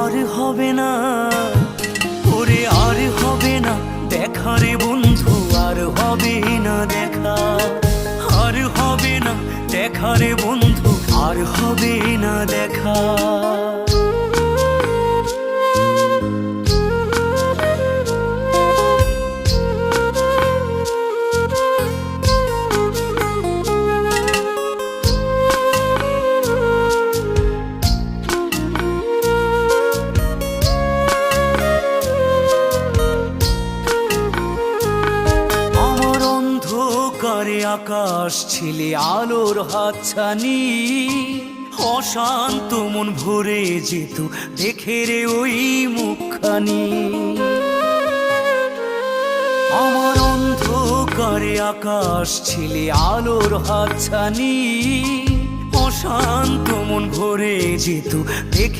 আর হবে না, ওরে আর হবে না দেখা রে বন্ধু, আর হবে না দেখা, আর হবে না দেখা রে বন্ধু, আর হবে না দেখা। অন্ধকারে আকাশ ছিলে আলোর হাতছানি, অশান্ত মন ভরে যেত দেখে রে ওই মুখখানি। আমার অন্ধকারে আকাশ ছিলে আলোর হাতছানি, অশান্ত মন ভরে যেত দেখে